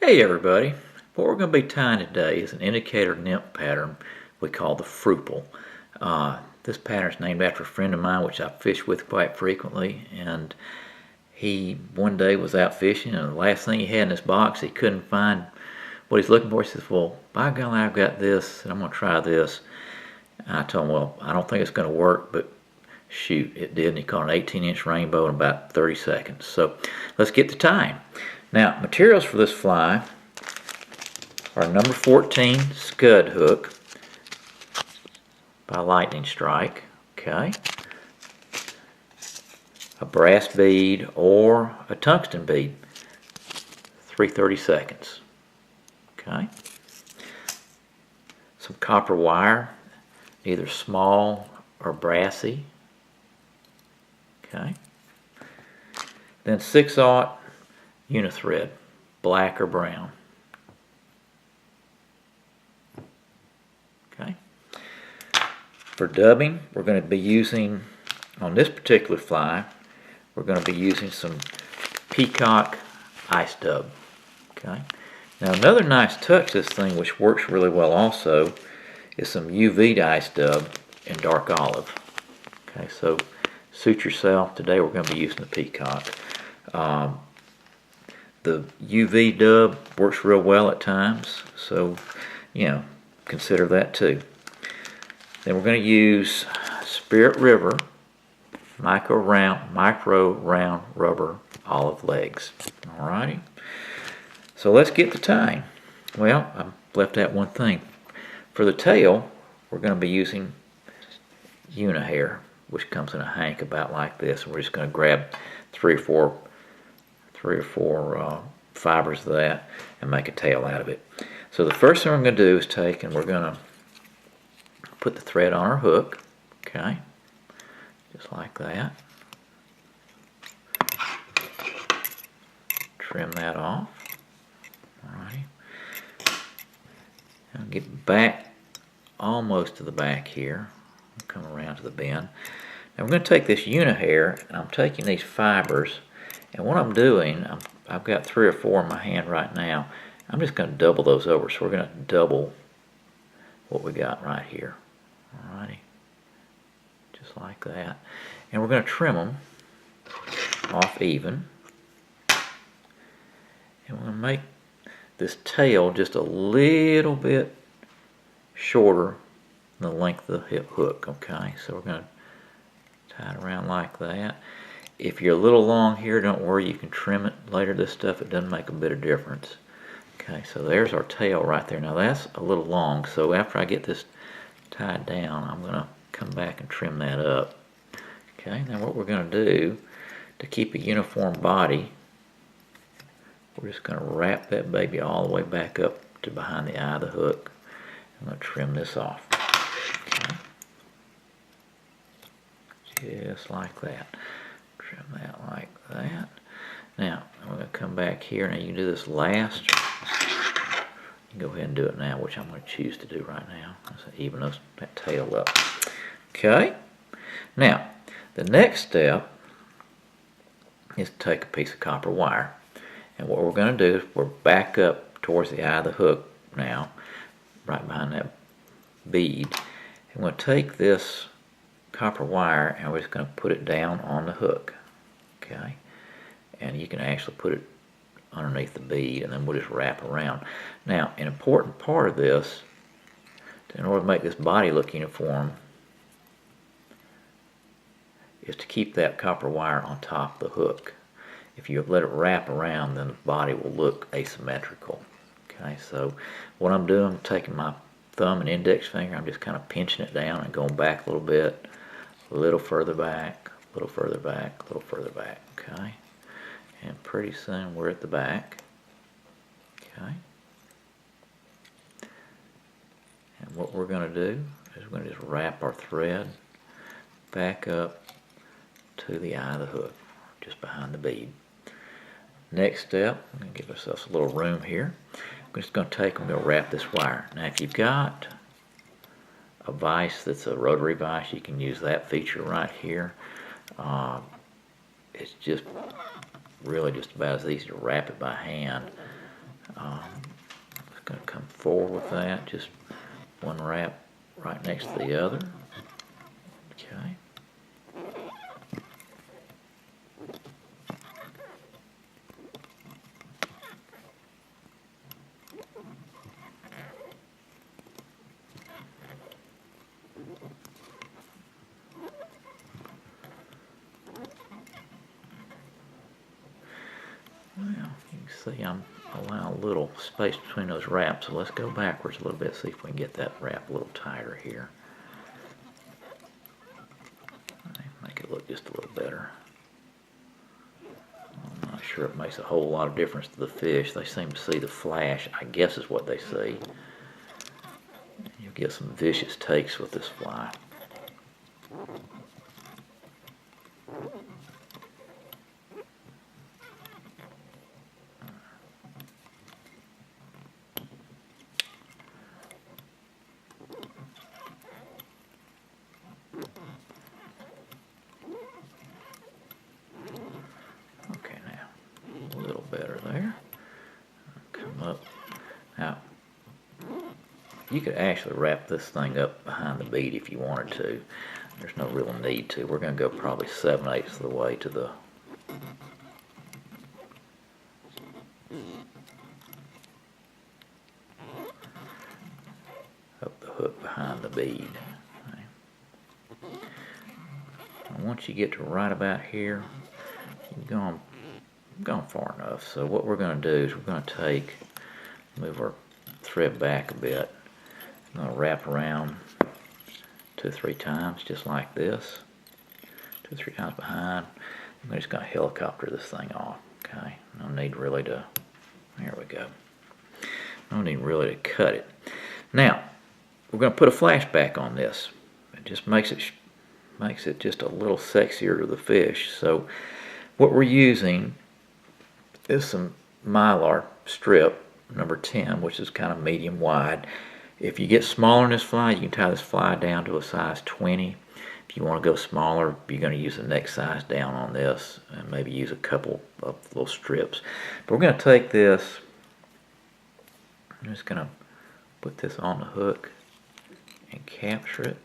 Hey everybody, what we're going to be tying today is an indicator nymph pattern we call the Frupel. This pattern is named after a friend of mine which I fish with quite frequently, and he one day was out fishing and the last thing he had in his box, he couldn't find what he's looking for. He says, well, by golly, I've got this and I'm going to try this. And I told him, well, I don't think it's going to work, but shoot, it did, and he caught an 18-inch rainbow in about 30 seconds. So let's get to tying. Now, materials for this fly are number 14 scud hook by Lightning Strike, okay, a brass bead or a tungsten bead, 3/32, okay, some copper wire, either small or brassy, okay, then 6/0 unithread, black or brown. Okay. For dubbing, we're going to be using, on this particular fly, we're going to be using some Peacock ice dub. Okay. Now another nice touch this thing, which works really well also, is some UV ice dub in dark olive. Okay, so suit yourself. Today we're going to be using the Peacock. The UV dub works real well at times, so consider that too. Then we're going to use Spirit River micro round rubber olive legs. Alrighty. So let's get to tying. Well, I left out one thing. For the tail, we're going to be using unihair, which comes in a hank about like this, and we're just going to grab three or four fibers of that and make a tail out of it. So the first thing we're going to do is take and we're going to put the thread on our hook, okay, just like that. Trim that off. Alrighty. And get back almost to the back here. Come around to the bend. Now we're going to take this unihair and I'm taking these fibers. And what I'm doing, I've got 3 or 4 in my hand right now. I'm just going to double those over. So we're going to double what we got right here. Alrighty. Just like that. And we're going to trim them off even. And we're going to make this tail just a little bit shorter than the length of the hip hook. Okay, so we're going to tie it around like that. If you're a little long here, don't worry, you can trim it later. This stuff, it doesn't make a bit of difference. Okay, so there's our tail right there. Now that's a little long, so after I get this tied down, I'm going to come back and trim that up. Okay, now what we're going to do to keep a uniform body, we're just going to wrap that baby all the way back up to behind the eye of the hook. I'm going to trim this off. Okay. Just like that. Trim that like that. Now, I'm going to come back here. Now you can do this last. You can go ahead and do it now, which I'm going to choose to do right now. So even that tail up. Okay. Now, the next step is to take a piece of copper wire. And what we're going to do is we're back up towards the eye of the hook now, right behind that bead. And we'll take this copper wire and we're just going to put it down on the hook. Okay, and you can actually put it underneath the bead and then we'll just wrap around. Now, an important part of this, in order to make this body look uniform, is to keep that copper wire on top of the hook. If you let it wrap around, then the body will look asymmetrical. Okay, so what I'm doing, I'm taking my thumb and index finger, I'm just kind of pinching it down and going back a little bit, a little further back, a little further back, a little further back, okay? And pretty soon we're at the back, okay? And what we're going to do is we're going to just wrap our thread back up to the eye of the hook, just behind the bead. Next step, we're going to give ourselves a little room here. We're just going to take and we're going to wrap this wire. Now if you've got a vise that's a rotary vise, you can use that feature right here. It's just really just about as easy to wrap it by hand Just going to come forward with that, just one wrap right next to the other. Okay. Well, you can see I'm allowing a little space between those wraps, so let's go backwards a little bit, see if we can get that wrap a little tighter here. Make it look just a little better. I'm not sure it makes a whole lot of difference to the fish. They seem to see the flash, I guess is what they see. You'll get some vicious takes with this fly. Okay, now a little better there. Come up. Now, you could actually wrap this thing up behind the bead if you wanted to. There's no real need to. We're going to go probably 7/8 of the way to the up the hook behind the bead. And once you get to right about here, you've gone far enough. So what we're going to do is we're going to move our thread back a bit. I'm going to wrap around 2 or 3 times, just like this. 2 or 3 times behind. I'm just going to helicopter this thing off. Okay, no need really to. There we go. No need really to cut it. Now we're going to put a flashback on this. It just makes it just a little sexier to the fish. So what we're using is some Mylar strip number 10, which is kind of medium wide. If you get smaller in this fly, you can tie this fly down to a size 20. If you want to go smaller, you're going to use the next size down on this and maybe use a couple of little strips. But we're going to take this, I'm just going to put this on the hook and capture it.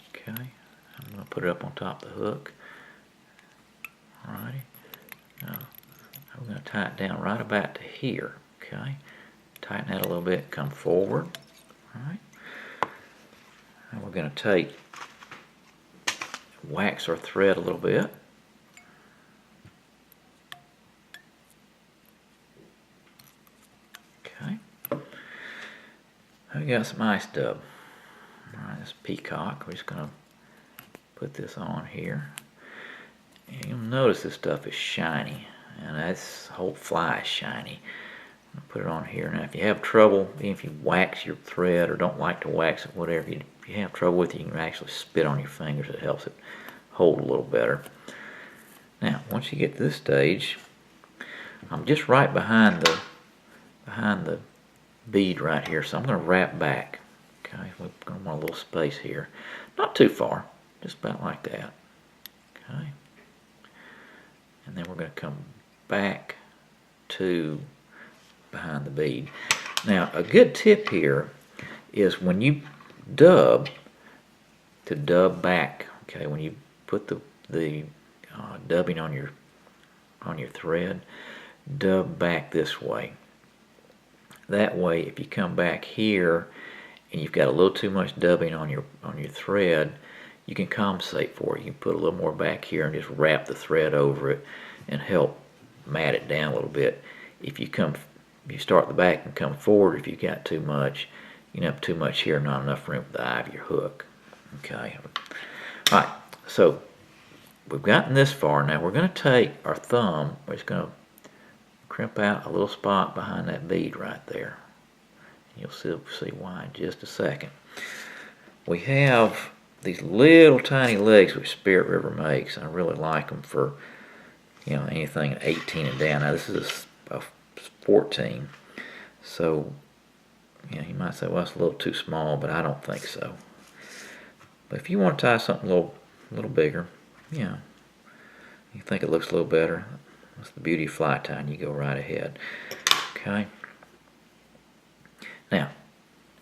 Okay, I'm going to put it up on top of the hook. Alrighty, now we're going to tie it down right about to here. Okay, tighten that a little bit, come forward. Alright, and we're going to wax our thread a little bit. Okay, we got some ice dub. Alright, this peacock, we're just going to put this on here. And you'll notice this stuff is shiny, and that's the whole fly is shiny. I'm going to put it on here. Now if you have trouble, even if you wax your thread or don't like to wax it, whatever, if you have trouble with it, you can actually spit on your fingers. It helps it hold a little better. Now once you get to this stage, I'm just right behind the bead right here, so I'm going to wrap back. Okay, we're going to want a little space here. Not too far, just about like that. Okay. And then we're going to come back to behind the bead. Now a good tip here is when you dub, to dub back. Okay, when you put the dubbing on your thread, dub back this way. That way, if you come back here and you've got a little too much dubbing on your thread, you can compensate for it. You can put a little more back here and just wrap the thread over it and help mat it down a little bit. If you start the back and come forward, if you got too much, you can have too much here, not enough room for the eye of your hook. Okay. All right. So we've gotten this far. Now we're going to take our thumb. We're just going to crimp out a little spot behind that bead right there. You'll see why in just a second. We have these little tiny legs which Spirit River makes. I really like them for, you know, anything 18 and down. Now this is a 14, so you know, you might say, well, it's a little too small, but I don't think so. But if you want to tie something a little bigger, you know, you think it looks a little better, that's the beauty of fly tying. You go right ahead. Okay. Now,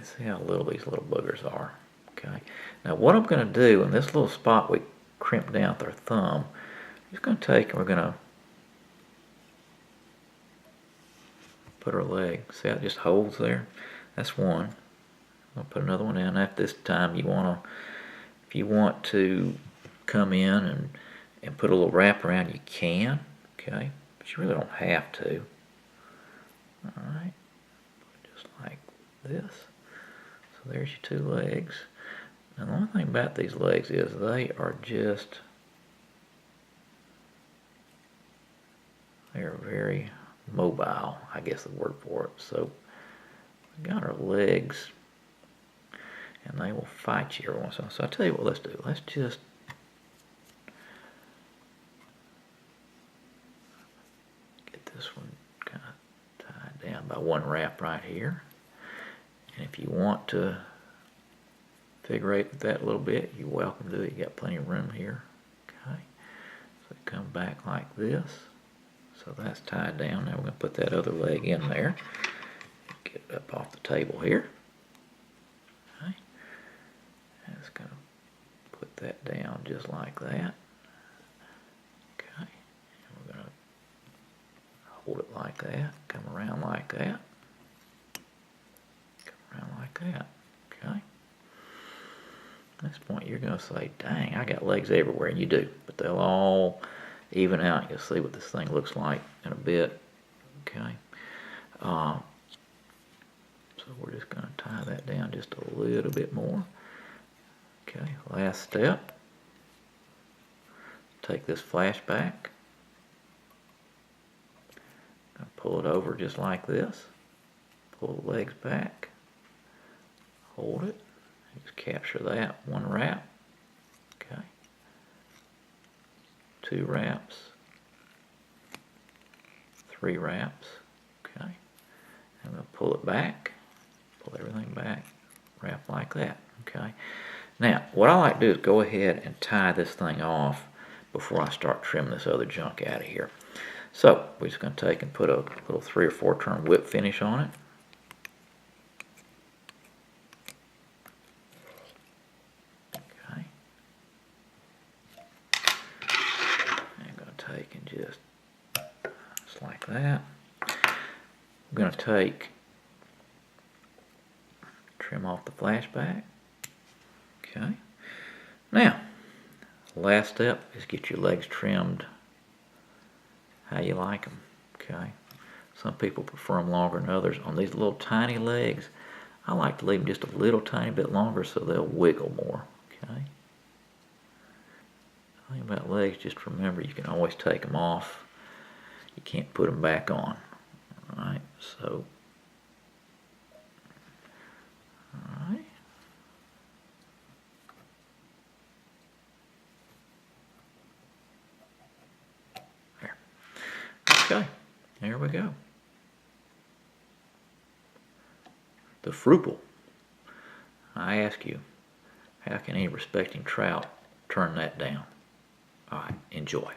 see how little these little boogers are. Okay. Now what I'm going to do in this little spot we crimped down with our thumb, I'm just going to take and we're going to put our leg. See how it just holds there? That's one. I'll put another one down. At this time, if you want to come in and put a little wrap around, you can. Okay, but you really don't have to. All right, just like this. So there's your two legs. Now the only thing about these legs is they are very mobile, I guess the word for it. So we got our legs, and they will fight you every once in a while. So I'll tell you what, let's do. Let's just get this one kind of tied down by one wrap right here. And if you want to figure eight that a little bit, you're welcome to it. You got plenty of room here. Okay, so come back like this. So that's tied down. Now we're going to put that other leg in there. Get it up off the table here. Okay. And it's going to put that down just like that. Okay. And we're going to hold it like that. Come around like that. Come around like that. Okay. At this point you're going to say, dang, I got legs everywhere. And you do. But they'll all even out. You'll see what this thing looks like in a bit. Okay. So we're just going to tie that down just a little bit more. Okay, last step. Take this flashback. Pull it over just like this. Pull the legs back. Hold it. Just capture that. One wrap. Okay. Two wraps. Three wraps. Okay. I'm going to pull it back. Pull everything back. Wrap like that. Okay. Now, what I like to do is go ahead and tie this thing off before I start trimming this other junk out of here. So, we're just going to take and put a little 3 or 4 turn whip finish on it. Okay. I'm going to take and just like that. I'm going to trim off the flashback. Okay. Now, last step is get your legs trimmed how you like them. Okay. Some people prefer them longer than others. On these little tiny legs, I like to leave them just a little tiny bit longer so they'll wiggle more. Okay. The thing about legs, just remember you can always take them off. You can't put them back on. Alright, so alright. There. Okay, there we go. The Frupel. I ask you, how can any respecting trout turn that down? Alright, enjoy.